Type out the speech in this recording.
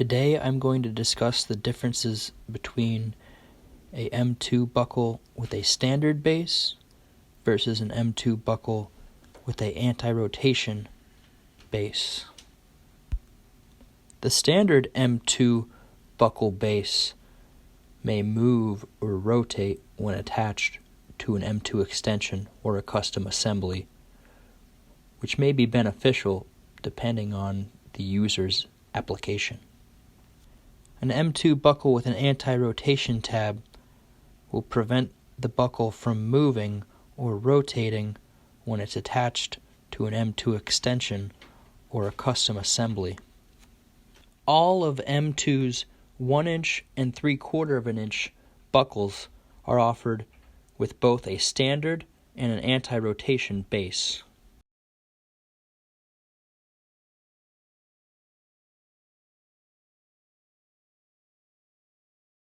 Today I'm going to discuss the differences between a M2 buckle with a standard base versus an M2 buckle with a anti-rotation base. The standard M2 buckle base may move or rotate when attached to an M2 extension or a custom assembly, which may be beneficial depending on the user's application. An M2 buckle with an anti-rotation tab will prevent the buckle from moving or rotating when it's attached to an M2 extension or a custom assembly. All of M2's 1" and 3/4 inch buckles are offered with both a standard and an anti-rotation base.